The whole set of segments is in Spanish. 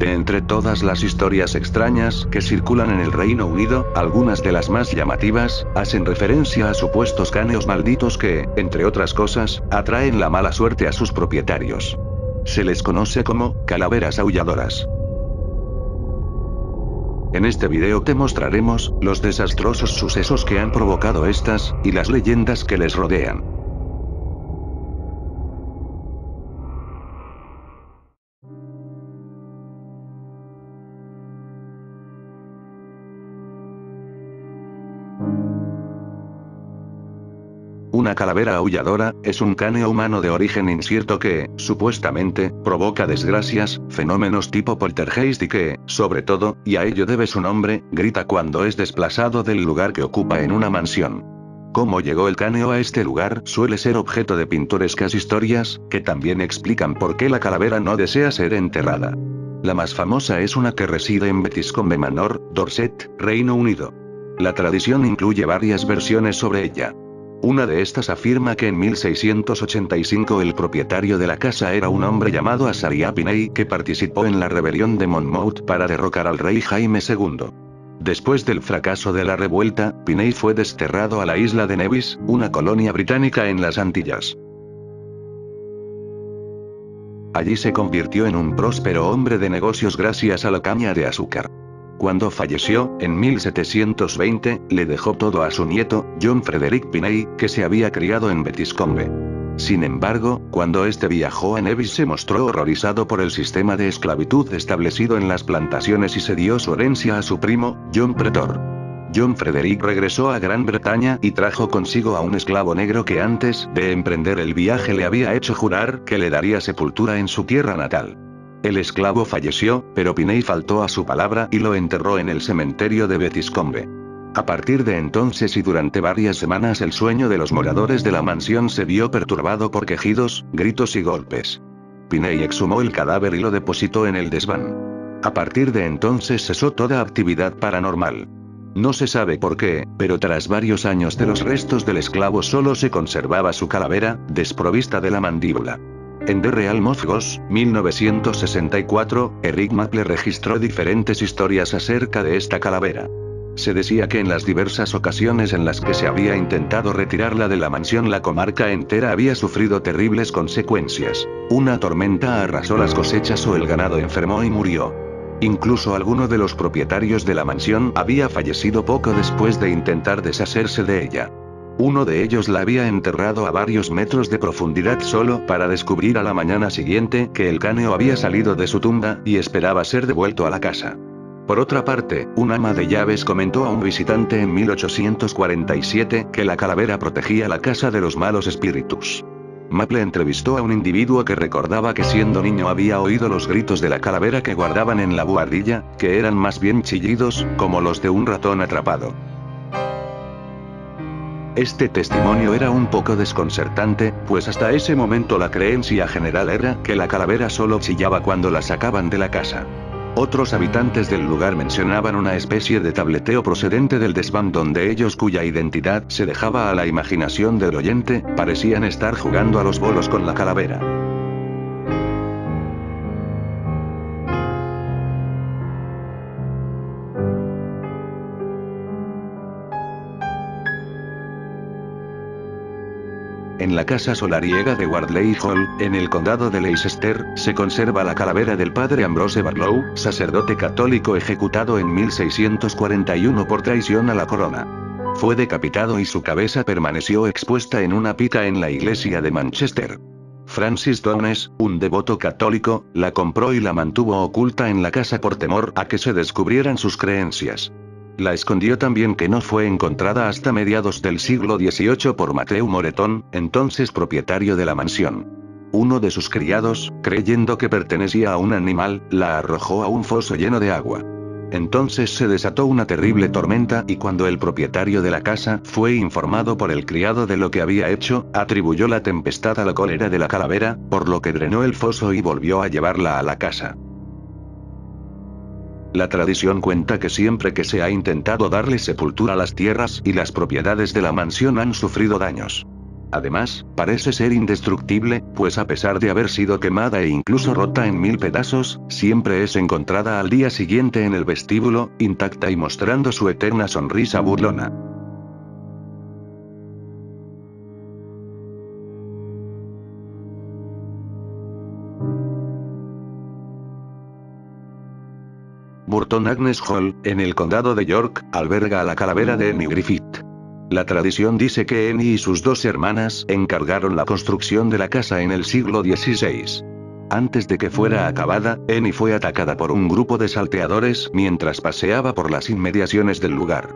De entre todas las historias extrañas que circulan en el Reino Unido, algunas de las más llamativas, hacen referencia a supuestos caneos malditos que, entre otras cosas, atraen la mala suerte a sus propietarios. Se les conoce como calaveras aulladoras. En este video te mostraremos los desastrosos sucesos que han provocado estas, y las leyendas que les rodean. Una calavera aulladora es un caneo humano de origen incierto que, supuestamente, provoca desgracias, fenómenos tipo poltergeist y que, sobre todo, y a ello debe su nombre, grita cuando es desplazado del lugar que ocupa en una mansión. Cómo llegó el caneo a este lugar suele ser objeto de pintorescas historias, que también explican por qué la calavera no desea ser enterrada. La más famosa es una que reside en Betiscombe Manor, Dorset, Reino Unido. La tradición incluye varias versiones sobre ella. Una de estas afirma que en 1685 el propietario de la casa era un hombre llamado Asaria Piney que participó en la rebelión de Monmouth para derrocar al rey Jaime II. Después del fracaso de la revuelta, Piney fue desterrado a la isla de Nevis, una colonia británica en las Antillas. Allí se convirtió en un próspero hombre de negocios gracias a la caña de azúcar. Cuando falleció, en 1720, le dejó todo a su nieto, John Frederick Piney, que se había criado en Betiscombe. Sin embargo, cuando este viajó a Nevis se mostró horrorizado por el sistema de esclavitud establecido en las plantaciones y se dio su herencia a su primo, John Pretor. John Frederick regresó a Gran Bretaña y trajo consigo a un esclavo negro que antes de emprender el viaje le había hecho jurar que le daría sepultura en su tierra natal. El esclavo falleció, pero Piney faltó a su palabra y lo enterró en el cementerio de Betiscombe. A partir de entonces y durante varias semanas el sueño de los moradores de la mansión se vio perturbado por quejidos, gritos y golpes. Piney exhumó el cadáver y lo depositó en el desván. A partir de entonces cesó toda actividad paranormal. No se sabe por qué, pero tras varios años de los restos del esclavo solo se conservaba su calavera, desprovista de la mandíbula. En The Real of Ghosts, 1964, Eric Maple registró diferentes historias acerca de esta calavera. Se decía que en las diversas ocasiones en las que se había intentado retirarla de la mansión la comarca entera había sufrido terribles consecuencias. Una tormenta arrasó las cosechas o el ganado enfermó y murió. Incluso alguno de los propietarios de la mansión había fallecido poco después de intentar deshacerse de ella. Uno de ellos la había enterrado a varios metros de profundidad solo para descubrir a la mañana siguiente que el caneo había salido de su tumba y esperaba ser devuelto a la casa. Por otra parte, un ama de llaves comentó a un visitante en 1847 que la calavera protegía la casa de los malos espíritus. Maple entrevistó a un individuo que recordaba que siendo niño había oído los gritos de la calavera que guardaban en la buhardilla, que eran más bien chillidos, como los de un ratón atrapado. Este testimonio era un poco desconcertante, pues hasta ese momento la creencia general era que la calavera solo chillaba cuando la sacaban de la casa. Otros habitantes del lugar mencionaban una especie de tableteo procedente del desván donde ellos, cuya identidad se dejaba a la imaginación del oyente, parecían estar jugando a los bolos con la calavera. En la casa solariega de Wardley Hall, en el condado de Leicester, se conserva la calavera del padre Ambrose Barlow, sacerdote católico ejecutado en 1641 por traición a la corona. Fue decapitado y su cabeza permaneció expuesta en una pita en la iglesia de Manchester. Francis Downes, un devoto católico, la compró y la mantuvo oculta en la casa por temor a que se descubrieran sus creencias. La escondió también que no fue encontrada hasta mediados del siglo XVIII por Matthew Moreton, entonces propietario de la mansión. Uno de sus criados, creyendo que pertenecía a un animal, la arrojó a un foso lleno de agua. Entonces se desató una terrible tormenta y cuando el propietario de la casa fue informado por el criado de lo que había hecho, atribuyó la tempestad a la cólera de la calavera, por lo que drenó el foso y volvió a llevarla a la casa. La tradición cuenta que siempre que se ha intentado darle sepultura a las tierras y las propiedades de la mansión han sufrido daños. Además, parece ser indestructible, pues a pesar de haber sido quemada e incluso rota en 1000 pedazos, siempre es encontrada al día siguiente en el vestíbulo, intacta y mostrando su eterna sonrisa burlona. Burton Agnes Hall, en el condado de York, alberga a la calavera de Annie Griffith. La tradición dice que Annie y sus 2 hermanas encargaron la construcción de la casa en el siglo XVI. Antes de que fuera acabada, Annie fue atacada por un grupo de salteadores mientras paseaba por las inmediaciones del lugar.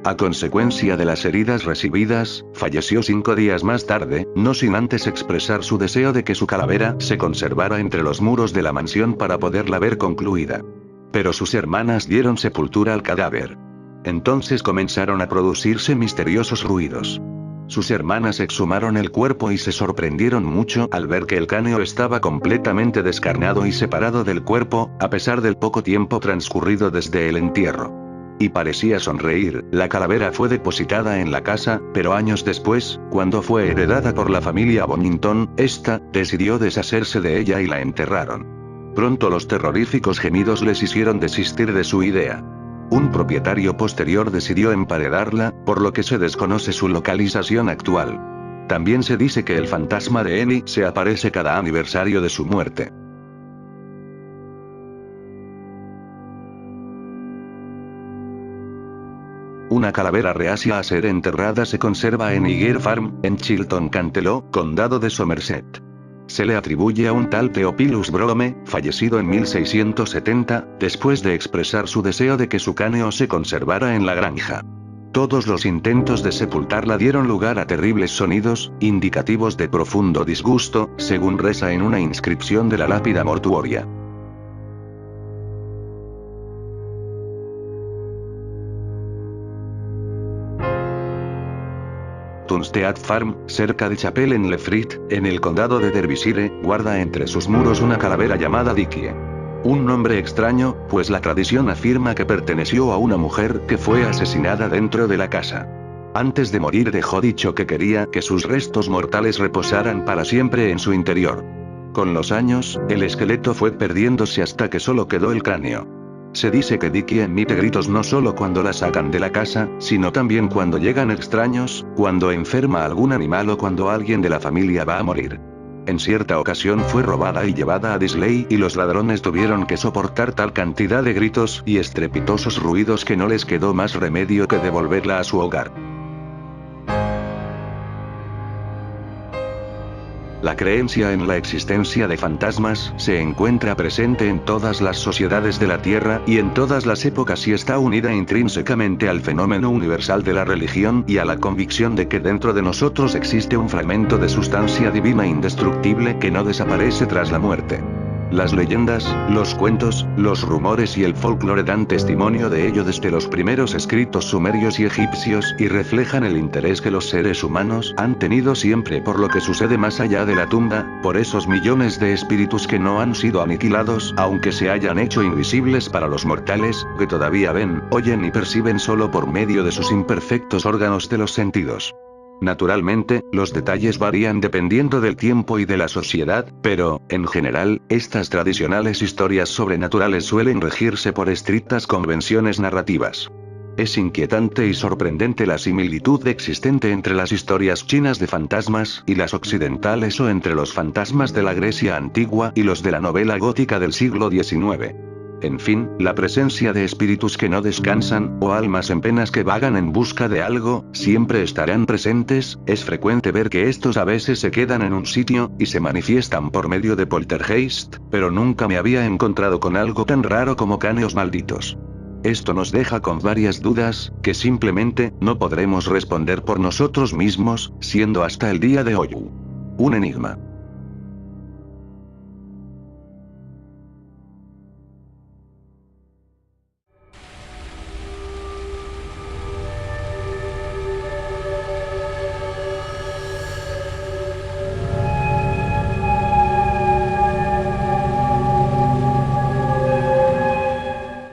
A consecuencia de las heridas recibidas, falleció 5 días más tarde, no sin antes expresar su deseo de que su calavera se conservara entre los muros de la mansión para poderla ver concluida. Pero sus hermanas dieron sepultura al cadáver. Entonces comenzaron a producirse misteriosos ruidos. Sus hermanas exhumaron el cuerpo y se sorprendieron mucho al ver que el cráneo estaba completamente descarnado y separado del cuerpo, a pesar del poco tiempo transcurrido desde el entierro. Y parecía sonreír. La calavera fue depositada en la casa, pero años después, cuando fue heredada por la familia Bonington, esta decidió deshacerse de ella y la enterraron. Pronto los terroríficos gemidos les hicieron desistir de su idea. Un propietario posterior decidió emparedarla, por lo que se desconoce su localización actual. También se dice que el fantasma de Annie se aparece cada aniversario de su muerte. Una calavera reacia a ser enterrada se conserva en Highgate Farm, en Chilton Canteló, condado de Somerset. Se le atribuye a un tal Theophilus Brome, fallecido en 1670, después de expresar su deseo de que su cráneo se conservara en la granja. Todos los intentos de sepultarla dieron lugar a terribles sonidos, indicativos de profundo disgusto, según reza en una inscripción de la lápida mortuoria. Tunstead Farm, cerca de Chapel-en-le-Frit, en el condado de Derbyshire, guarda entre sus muros una calavera llamada Dickie. Un nombre extraño, pues la tradición afirma que perteneció a una mujer que fue asesinada dentro de la casa. Antes de morir dejó dicho que quería que sus restos mortales reposaran para siempre en su interior. Con los años, el esqueleto fue perdiéndose hasta que solo quedó el cráneo. Se dice que Dickie emite gritos no solo cuando la sacan de la casa, sino también cuando llegan extraños, cuando enferma algún animal o cuando alguien de la familia va a morir. En cierta ocasión fue robada y llevada a Disley y los ladrones tuvieron que soportar tal cantidad de gritos y estrepitosos ruidos que no les quedó más remedio que devolverla a su hogar. La creencia en la existencia de fantasmas se encuentra presente en todas las sociedades de la Tierra y en todas las épocas y está unida intrínsecamente al fenómeno universal de la religión y a la convicción de que dentro de nosotros existe un fragmento de sustancia divina indestructible que no desaparece tras la muerte. Las leyendas, los cuentos, los rumores y el folclore dan testimonio de ello desde los primeros escritos sumerios y egipcios y reflejan el interés que los seres humanos han tenido siempre por lo que sucede más allá de la tumba, por esos millones de espíritus que no han sido aniquilados aunque se hayan hecho invisibles para los mortales, que todavía ven, oyen y perciben solo por medio de sus imperfectos órganos de los sentidos. Naturalmente, los detalles varían dependiendo del tiempo y de la sociedad, pero, en general, estas tradicionales historias sobrenaturales suelen regirse por estrictas convenciones narrativas. Es inquietante y sorprendente la similitud existente entre las historias chinas de fantasmas y las occidentales o entre los fantasmas de la Grecia antigua y los de la novela gótica del siglo XIX. En fin, la presencia de espíritus que no descansan, o almas en penas que vagan en busca de algo, siempre estarán presentes. Es frecuente ver que estos a veces se quedan en un sitio, y se manifiestan por medio de poltergeist, pero nunca me había encontrado con algo tan raro como cráneos malditos. Esto nos deja con varias dudas, que simplemente, no podremos responder por nosotros mismos, siendo hasta el día de hoy un enigma.